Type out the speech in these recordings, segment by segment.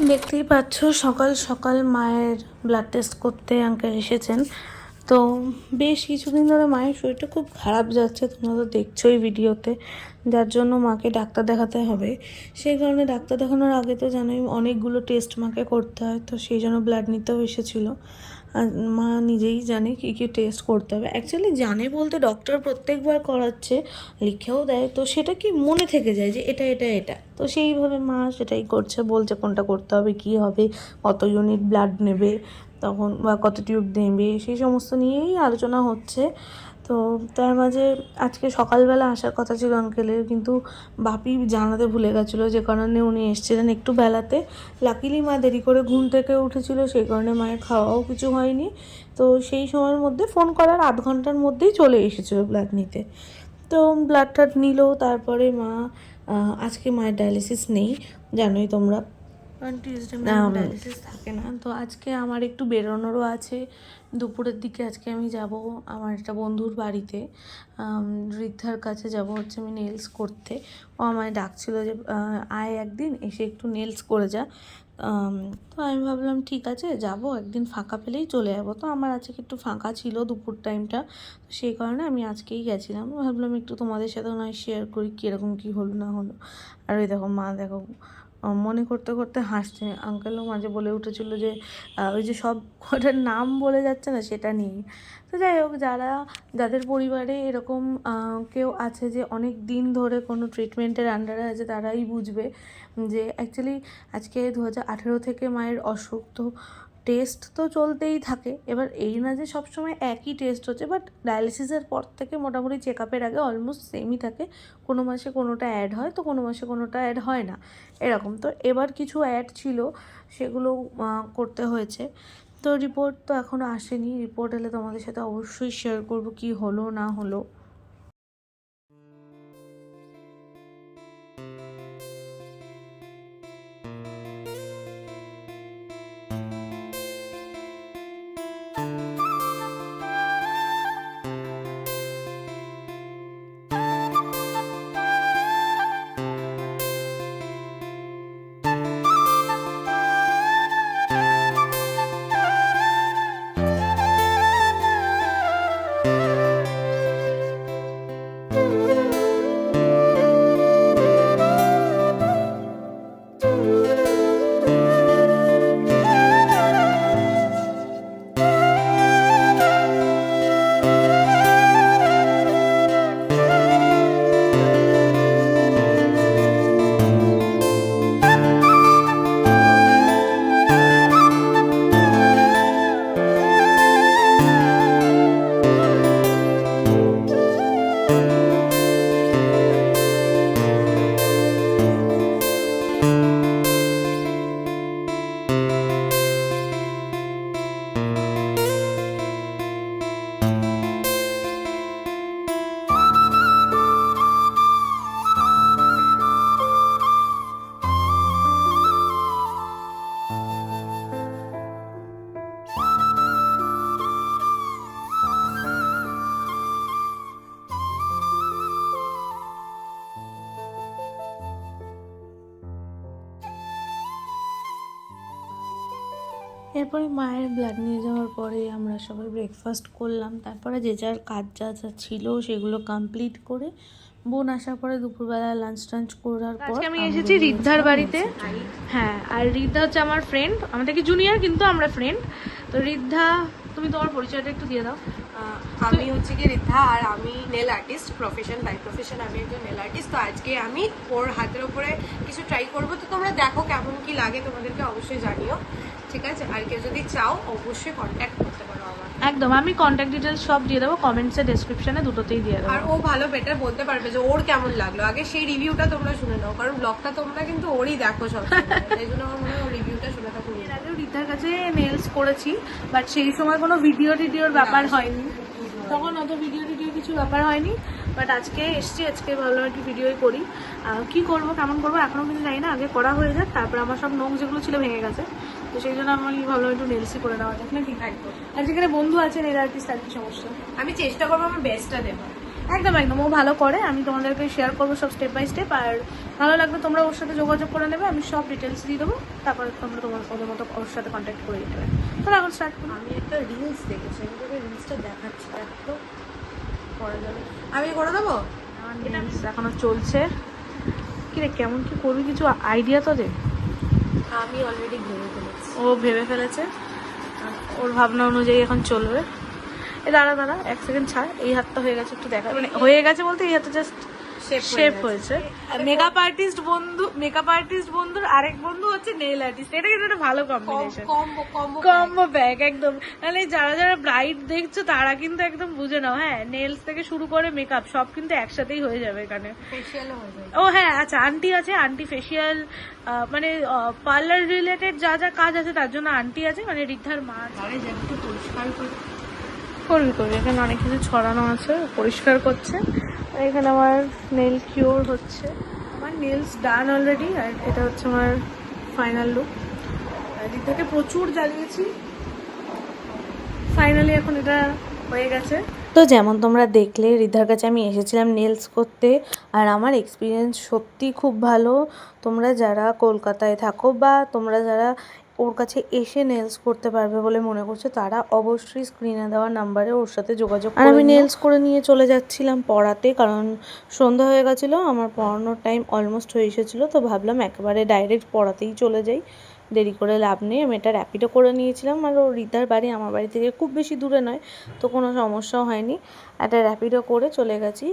দেখতেই পাচ্ছ সকাল সকাল মায়ের ব্লাড টেস্ট করতে আঙ্কেল এসেছেন। তো বেশ কিছুদিন ধরে মায়ের শরীরটা খুব খারাপ যাচ্ছে, তোমরা তো দেখছোই ভিডিওতে, যার জন্য মাকে ডাক্তার দেখাতে হবে। সেই কারণে ডাক্তার দেখানোর আগে তো জানোই অনেকগুলো টেস্ট মাকে করতে হয়, তো সেই জন্য ব্লাড নিতেও এসেছিলো। আর মা নিজেই জানে কী কী টেস্ট করতে হবে। অ্যাকচুয়ালি জানে বলতে ডক্টর প্রত্যেকবার করাচ্ছে, লিখেও দেয়, তো সেটা কি মনে থেকে যায় যে এটা এটা এটা, তো সেইভাবে মা সেটাই করছে, বলছে কোনটা করতে হবে, কী হবে, কত ইউনিট ব্লাড নেবে তখন, বা কত টিউব নেবে, সেই সমস্ত নিয়েই আলোচনা হচ্ছে। তো তার মাঝে আজকে সকালবেলা আসার কথা ছিল আঙ্কেলের, কিন্তু বাপি জানাতে ভুলে গেছিলো, যে কারণে উনি এসেছিলেন একটু বেলাতে। লাকিলি মা দেরি করে ঘুম থেকে উঠেছিল, সেই কারণে মায়ের খাওয়াও কিছু হয়নি। তো সেই সময়ের মধ্যে ফোন করার আধ ঘন্টার মধ্যেই চলে এসেছিলো ব্লাড নিতে। তো ব্লাড টাড নিল, তারপরে মা আজকে মায়ের ডায়ালিসিস নেই, জানোই তোমরা, টিউসডে ডায়ালিসিস থাকে না। তো আজকে আমার একটু বেরোনোরও আছে, দুপুরের দিকে আজকে আমি যাব আমার একটা বন্ধুর বাড়িতে, ঋদ্ধার কাছে যাব, হচ্ছে আমি নেলস করতে। ও আমায় ডাকছিল যে আয় একদিন এসে একটু নেলস করে যা। তো আমি ভাবলাম ঠিক আছে যাব, একদিন ফাঁকা পেলেই চলে যাব। তো আমার আজকে একটু ফাঁকা ছিল দুপুর টাইমটা, তো সেই কারণে আমি আজকেই গেছিলাম। ভাবলাম একটু তোমাদের সাথেও নয় শেয়ার করি কীরকম কী হলো না হলো। আর ওই দেখো মা দেখো মনে করতে করতে হাসছে। আঙ্কেলও মাঝে বলে উঠেছিল যে ওই যে সব কটার নাম বলে যাচ্ছে না সেটা নিয়েই। তো যাই হোক, যাদের পরিবারে এরকম কেউ আছে যে অনেক দিন ধরে কোনো ট্রিটমেন্টের আন্ডারে আছে, তারাই বুঝবে যে অ্যাকচুয়ালি আজকে 2018 থেকে মায়ের অসুখ, তো টেস্ট তো চলতেই থাকে। এবার এই না যে সবসময় একই টেস্ট হচ্ছে, বাট ডায়ালিসিসের পর থেকে মোটামুটি চেক আপের আগে অলমোস্ট সেমই থাকে। কোনো মাসে কোনোটা অ্যাড হয়, তো কোনো মাসে কোনোটা অ্যাড হয় না, এরকম। তো এবার কিছু অ্যাড ছিল, সেগুলো করতে হয়েছে। তো রিপোর্ট তো এখনও আসেনি, রিপোর্ট এলে তোমাদের সাথে অবশ্যই শেয়ার করব কি হলো না হলো। এরপরে মায়ের ব্লাড নিয়ে যাওয়ার পরে আমরা সবাই ব্রেকফাস্ট করলাম, তারপরে যে যার কাজ যা যা ছিল সেগুলো কমপ্লিট করে বোন আসার পরে দুপুরবেলা লাঞ্চ টাঞ্চ করার পর আমি এসেছি ঋদ্ধার বাড়িতে। হ্যাঁ, আর ঋদ্ধা হচ্ছে আমার ফ্রেন্ড, আমার থেকে জুনিয়র কিন্তু আমরা ফ্রেন্ড। তো ঋদ্ধা, তুমি তোমার পরিচয়টা একটু দিয়ে দাও। আমি হচ্ছে কি ঋদ্ধা, আর আমি nail artist profession, by profession আমি একজন নেল আর্টিস্ট। তো আজকে আমি ওর হাতের উপরে কিছু ট্রাই করবো, তো তোমরা দেখো কেমন কি লাগে, তোমাদেরকে অবশ্যই জানিও, ঠিক আছে? আর কেউ যদি চাও অবশ্যই কন্ট্যাক্ট করতে পারো আমার। একদম, আমি কন্ট্যাক্ট ডিটেলস সব দিয়ে দেবো কমেন্টসে, ডেসক্রিপশনে, দুটোতেই দিয়ে দেবো। আর ও ভালো বেটার বলতে পারবে যে ওর কেমন লাগলো, আগে সেই রিভিউটা তোমরা শুনে নাও, কারণ ব্লগটা তোমরা কিন্তু ওরই দেখো সব, এই জন্য আমার মনে হয় ওর রিভিউটা শুনে থাকো। এর আগেও ঋদ্ধার কাছে নেলস করেছি, বাট সেই সময় কোনো ভিডিও টিডিওর ব্যাপার হয়নি, তখন অত ভিডিও টিডিও কিছু ব্যাপার হয়নি। বাট আজকে এসছি, আজকে ভাবলাম একটু ভিডিওই করি। কী করবো কেমন করবো এখনও কিছু জানি না, আগে করা হয়ে যাক, তারপরে আমার সব নখ যেগুলো ছিল ভেঙে গেছে, তো সেই জন্য আমি ভাবলাম একটু নেলসই করে নেওয়া যাক নাকি। আর যেখানে বন্ধু আছে নেল আর্টিস্ট, আর কি সমস্যা, আমি চেষ্টা করবো আমার বেস্টটা দেবো। একদম একদম, ও ভালো করে। আমি তোমাদেরকে শেয়ার করবো সব স্টেপ বাই স্টেপ, আর ভালো লাগবে তোমরা ওর সাথে যোগাযোগ করে নেবে। আমি সব ডিটেলস দিয়ে দেবো, তারপরে তোমরা তোমার ওদের মতো ওর সাথে কন্ট্যাক্ট করে নেবে। তাহলে এখন স্টার্ট করো। আমি একটা রিলস দেখেছি, আমি তোকে রিলসটা দেখাচ্ছি, একটু পরে যাবে। আমি করে দেবো। এখনো চলছে। কি রে, কেমন কি করবি, কিছু আইডিয়া তো দে। আমি অলরেডি ভেবে ফেলেছি। ও ভেবে ফেলেছে, ওর ভাবনা অনুযায়ী এখন চলবে। এ দাঁড়া দাঁড়া, এক সেকেন্ড ছাড়। এই হাতটা হয়ে গেছে, একটু দেখা, মানে হয়ে গেছে বলতে এই হাতটা জাস্ট শেপ হয়েছে। মেকআপ আর্টিস্ট বন্ধুর আরেক বন্ধু হচ্ছে নেল আর্টিস্ট। এটা কিন্তু একটা ভালো কম্বিনেশন, কম্বো ব্যাগ একদম। মানে যারা যারা ব্রাইড দেখছো তারা কিন্তু একদম বুঝে নাও। হ্যাঁ, নেলস থেকে শুরু করে মেকআপ সব কিন্তু একসাথেই হয়ে যাবে এখানে। ফেশিয়ালও হয়ে যায়। ও হ্যাঁ, আচ্ছা, আন্টি আছে, আন্টি ফেশিয়াল, মানে পার্লার রিলেটেড যা যা কাজ আছে তার জন্য আন্টি আছে, মানে ঋদ্ধার মা আছে। আরে যা একটু পরিষ্কার করে করবি, এখানে অনেক কিছু ছড়ানো আছে, পরিষ্কার করছে। আর এখানে আমার নেল কিওর হচ্ছে, আমার নেলস ডান অলরেডি, আর এটা হচ্ছে আমার ফাইনাল লুক। ঋদ্ধাকে প্রচুর জ্বালিয়েছি, ফাইনালি এখন এটা হয়ে গেছে। তো যেমন তোমরা দেখলে, ঋদ্ধার কাছে আমি এসেছিলাম নেলস করতে, আর আমার এক্সপিরিয়েন্স সত্যি খুব ভালো। তোমরা যারা কলকাতায় থাকো বা তোমরা যারা ওর কাছে এসে নেলস করতে পারবে বলে মনে করছো, তারা অবশ্যই স্ক্রিনে দেওয়া নাম্বারে ওর সাথে যোগাযোগ করে। আমি নেলস করে নিয়ে চলে যাচ্ছিলাম পড়াতে, কারণ সন্ধ্যা হয়ে গেছিলো, আমার পড়ানোর টাইম অলমোস্ট হয়ে এসেছিলো। তো ভাবলাম একেবারে ডাইরেক্ট পড়াতেই চলে যাই, দেরি করে লাভ নেই। আমি এটা র্যাপিডো করে নিয়েছিলাম, আর ওর ঋদ্ধার বাড়ি আমার বাড়ি থেকে খুব বেশি দূরে নয়, তো কোনো সমস্যাও হয়নি। একটা র্যাপিডো করে চলে গেছি।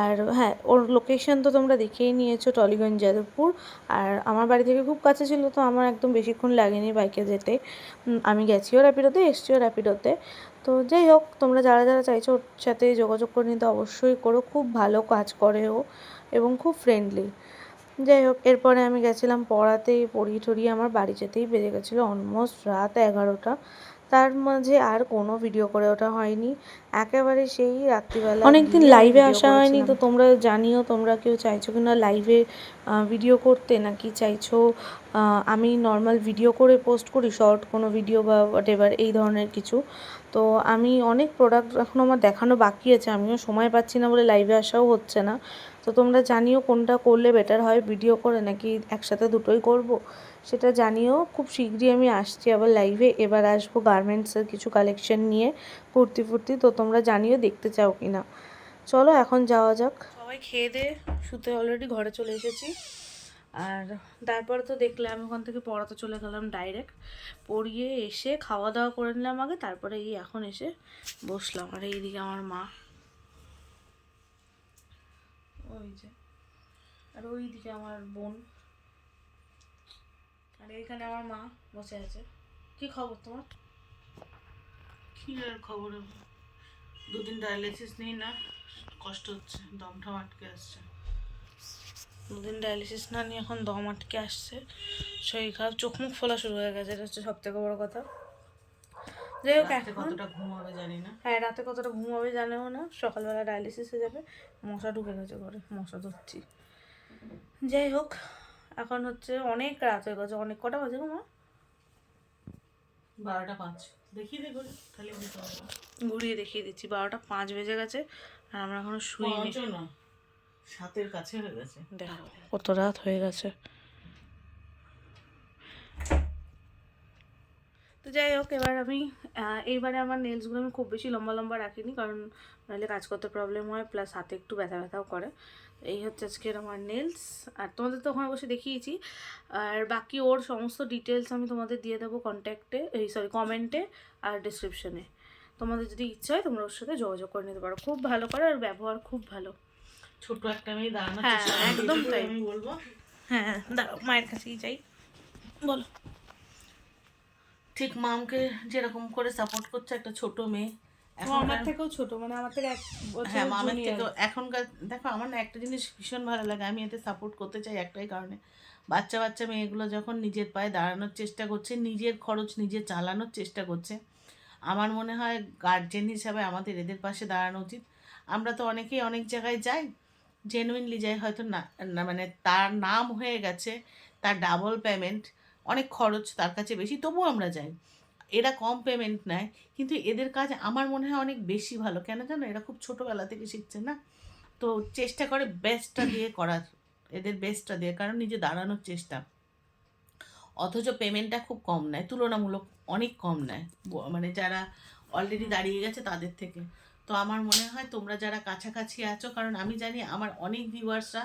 আর হ্যাঁ, ওর লোকেশন তো তোমরা দেখেই নিয়েছো, টলিগঞ্জ যাদবপুর। আর আমার বাড়ি থেকে খুব কাছে ছিল, তো আমার একদম বেশিক্ষণ লাগেনি বাইকে যেতে। আমি গেছিও র্যাপিডোতে, এসছিও র্যাপিডোতে। তো যাই হোক, তোমরা যারা যারা চাইছো ওর সাথে যোগাযোগ করে নিতে অবশ্যই করো, খুব ভালো কাজ করে ও এবং খুব ফ্রেন্ডলি। যাই হোক, এরপরে আমি গেছিলাম পড়াতে, পড়িয়ে টড়িয়ে আমার বাড়ি যেতেই বেজে গেছিলো অলমোস্ট রাত 11টা। তার মাঝে আর কোনো ভিডিও করে ওঠা হয়নি, একেবারে সেই রাত্রিবেলা। অনেকদিন লাইভে আসা হয়নি, তো তোমরা জানিও তোমরা কেউ চাইছো কিনা লাইভে ভিডিও করতে, নাকি চাইছো আমি নর্মাল ভিডিও করে পোস্ট করি, শর্ট কোনো ভিডিও বা হোয়াটএভার এই ধরনের কিছু। তো আমি অনেক প্রোডাক্ট এখনও আমার দেখানো বাকি আছে, আমিও সময় পাচ্ছি না বলে লাইভে আসাও হচ্ছে না। তো তোমরা জানিও কোনটা করলে বেটার হয়, ভিডিও করে নাকি একসাথে দুটোই করব, সেটা জানিও। খুব শীঘ্রই আমি আসছি আবার লাইভে, এবার আসবো গার্মেন্টসের কিছু কালেকশন নিয়ে, কুর্তি ফুর্তি। তো তোমরা জানিও দেখতে চাও কি না। চলো এখন যাওয়া যাক। সবাই খেয়ে দে শুতে অলরেডি ঘরে চলে এসেছি। আর তারপরে তো দেখলে আমি ওখান থেকে পড়াতে চলে গেলাম ডাইরেক্ট, পড়িয়ে এসে খাওয়া দাওয়া করে নিলাম আগে, তারপরে এই এখন এসে বসলাম। আর এইদিকে আমার মা, ওই যে, আর ওইদিকে আমার বোন, আর এইখানে আমার মা বসে আছে। কি খবর তোমার? কি আর খবর হবে, দুদিন ডায়ালিসিস নেই না, কষ্ট হচ্ছে, দমটা আটকে আসছে। দুদিন ডায়ালিসিস না নিয়ে এখন দম আটকে আসছে, শরীর খারাপ, চোখ মুখ ফোলা শুরু হয়ে গেছে, এটা হচ্ছে সব থেকে বড় কথা। যাই হোক, রাতে কতটা ঘুমাবে জানি না। হ্যাঁ, রাতে কতটা ঘুমাবে জানেও না, সকালবেলা ডায়ালিসিসে যাবে। মশা ঢুকে গেছে ঘরে, মশা ধরছি। যাই হোক, এখন হচ্ছে অনেক রাত হয়ে গেছে। অনেক কটা বাজে গো মা? 12টা 5 দেখিয়ে দেখো তাহলে বুঝতে পারবো। ঘুরিয়ে দেখিয়ে দিচ্ছি, 12টা 5 বেজে গেছে, আর আমরা এখনো শুইনি। না, 7-এর কাছে হয়ে গেছে। দেখো কত রাত হয়ে গেছে। তো যাই হোক, এবার আমি এইবারে আমার নেলসগুলো আমি খুব বেশি লম্বা লম্বা রাখিনি, কারণ নাহলে কাজ করতে প্রবলেম হয়, প্লাস হাতে একটু ব্যথা ব্যথাও করে। এই হচ্ছে আজকের আমার নেলস, আর তোমাদের তো ওখানে বসে দেখিয়েছি। আর বাকি ওর সমস্ত ডিটেলস আমি তোমাদের দিয়ে দেবো কন্ট্যাক্টে, কমেন্টে আর ডিসক্রিপশনে। তোমাদের যদি ইচ্ছা হয় তোমরা ওর সাথে যোগাযোগ করে নিতে পারো, খুব ভালো করে, আর ব্যবহার খুব ভালো। ছোট একটা মেয়ে দাঁড়ানো, হ্যাঁ একদম তাই, আমি বলবো। হ্যাঁ দাঁড়াও, মায়ের কাছেই যাই, বলো। ঠিক মামকে যেরকম করে সাপোর্ট করছে একটা ছোট মেয়ে, আমার থেকেও ছোট, মানে আমার থেকে 1 বছর। হ্যাঁ, মামের থেকেও। এখনকার দেখো, আমার না একটা জিনিস ভীষণ ভালো লাগে, আমি এতে সাপোর্ট করতে চাই একটাই কারণে, বাচ্চা বাচ্চা মেয়েগুলো যখন নিজের পায়ে দাঁড়ানোর চেষ্টা করছে, নিজের খরচ নিজে চালানোর চেষ্টা করছে, আমার মনে হয় গার্জেন হিসাবে আমাদের এদের পাশে দাঁড়ানো উচিত। আমরা তো অনেকেই অনেক জায়গায় যাই, জেনুইনলি যাই, হয়তো না না মানে তার নাম হয়ে গেছে, তার ডাবল পেমেন্ট, অনেক খরচ তার কাছে বেশি, তবুও আমরা যাই। এরা কম পেমেন্ট নেয়, কিন্তু এদের কাজ আমার মনে হয় অনেক বেশি ভালো। কেন জানো, এরা খুব ছোটোবেলা থেকে শিখছে না, তো চেষ্টা করে বেস্টটা দিয়ে করার, এদের বেস্টটা দিয়ে, কারণ নিজে দাঁড়ানোর চেষ্টা, অথচ পেমেন্টটা খুব কম নেয়, তুলনামূলক অনেক কম নেয়, মানে যারা অলরেডি দাঁড়িয়ে গেছে তাদের থেকে। তো আমার মনে হয় তোমরা যারা কাছাকাছি আছো, কারণ আমি জানি আমার অনেক ভিউয়ার্সরা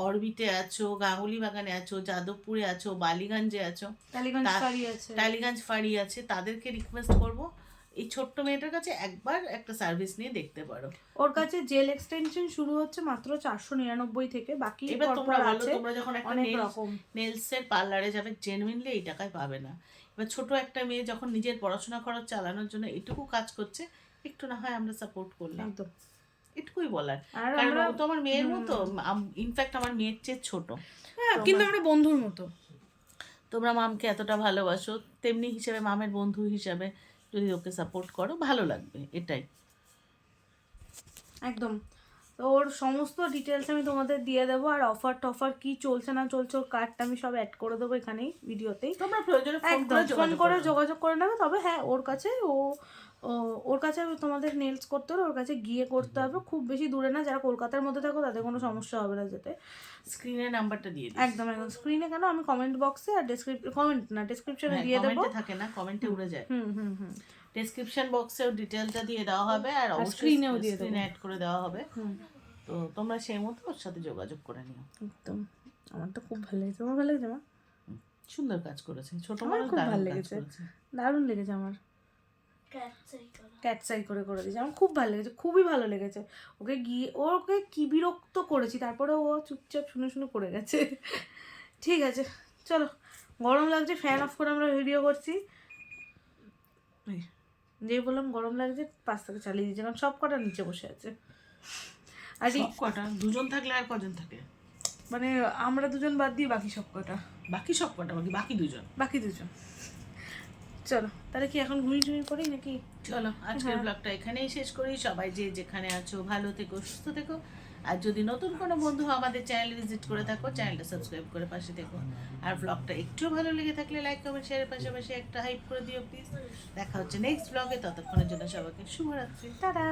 অরবিটে আছো, গাঙ্গুলি বাগানে আছো, যাদবপুরে আছো, বালিগঞ্জে আছো, টালিগঞ্জ ফাঁড়ি আছে। টালিগঞ্জ ফাঁড়ি আছে, তাদেরকে রিকোয়েস্ট করব এই ছোট্ট মেয়েটার কাছে একবার একটা সার্ভিস নিয়ে দেখতে পারো। ওর কাছে জেল এক্সটেনশন শুরু হচ্ছে মাত্র 499 থেকে, বাকি এবার তোমরা বলো, আছে তোমরা যখন একটা অনেক রকম। নেলসের পার্লারে যাবে, জেনুইনলি এই টাকায় পাবে না। এবার ছোট একটা মেয়ে যখন নিজের পড়াশোনা খরচ চালানোর জন্য এটুকু কাজ করছে, একটু না হয় আমরা সাপোর্ট করলাম, একদম। এটুকুই বলার। আর কারণ আমরা ও তো আমার মেয়ের মতো, ইনফ্যাক্ট আমার মেয়ের চেয়ে ছোট। হ্যাঁ, কিন্তু আমরা বন্ধুর মতো। তোমরা মামকে এতটা ভালোবাসো, তেমনি হিসেবে মামের বন্ধু হিসাবে যদি ওকে সাপোর্ট করো ভালো লাগবে, এটাই। একদম। তো ওর সমস্ত ডিটেলস আমি তোমাদের দিয়ে দেবো, আর অফার টফার কি চলছে না চলছে ওর কার্ডটা আমি সব অ্যাড করে দেবো এখানেই ভিডিওতেই। তোমরা প্রয়োজনে ফোন করে যোগাযোগ করে নেবে। তবে হ্যাঁ, ওর কাছে ওর কাছে তোমাদের নেলস করতে হলে ওর কাছে গিয়ে করতে হবে, খুব বেশি দূরে না। যারা কলকাতার মধ্যে থাকো তাদের কোনো সমস্যা হবে না যেতে। স্ক্রিনে নাম্বারটা দিয়ে দিই। একদম একদম, স্ক্রিনে কেন, আমি কমেন্ট বক্সে আর ডেসক্রিপশনে দিয়ে দেবো। কমেন্টে থাকে না, কমেন্টে উড়ে যায়। হুম। ডেসক্রিপশন বক্সেও ডিটেলটা দিয়ে দেওয়া হবে, আর অবশ্যই স্ক্রিনেও দিয়ে স্ক্রিনে অ্যাড করে দেওয়া হবে। তো তোমরা সেই মতো ওর সাথে যোগাযোগ করে নিও। একদম। আমার তো খুব ভালো লেগেছে। তোমার ভালো লেগেছে মা? সুন্দর কাজ করেছে, ছোট আমার মানুষ খুব দারুণ ভালো কাজ লেগেছে, করেছে। দারুণ লেগেছে আমার। ক্যাটসাই করে দিয়েছে, আমার খুব ভালো লেগেছে, খুবই ভালো লেগেছে। ওকে কি বিরক্ত করেছি, তারপরে ও চুপচাপ শুনে শুনে করে গেছে। ঠিক আছে, চলো, গরম লাগছে, ফ্যান অফ করে আমরা ভিডিও করছি। যে বললাম গরম লাগছে, পাঁচটাকে চালিয়ে দিয়েছে, কারণ সব কটা নিচে বসে আছে। আর সব কটা দুজন থাকলে আর কজন থাকে? মানে আমরা দুজন বাদ দিয়ে বাকি সব কটা, বাকি সব কটা বাকি দুজন। চলো তাহলে কি এখন ঘুমিয়ে পড়ি নাকি? চলো আজকের ব্লগটা এখানেই শেষ করি। সবাই যে যেখানে আছো ভালো থেকো, সুস্থ থেকো। আর যদি নতুন কোনো বন্ধু আমাদের চ্যানেল ভিজিট করে থাকো, চ্যানেলটা সাবস্ক্রাইব করে পাশে থেকো। আর ব্লগটা একটু ভালো লেগে থাকলে লাইক কমেন্ট শেয়ারের পাশাপাশি একটা হাইপ করে দিও প্লিজ। দেখা হচ্ছে নেক্সট ব্লগে, ততক্ষণের জন্য সবাইকে শুভরাত্রি, টাটা।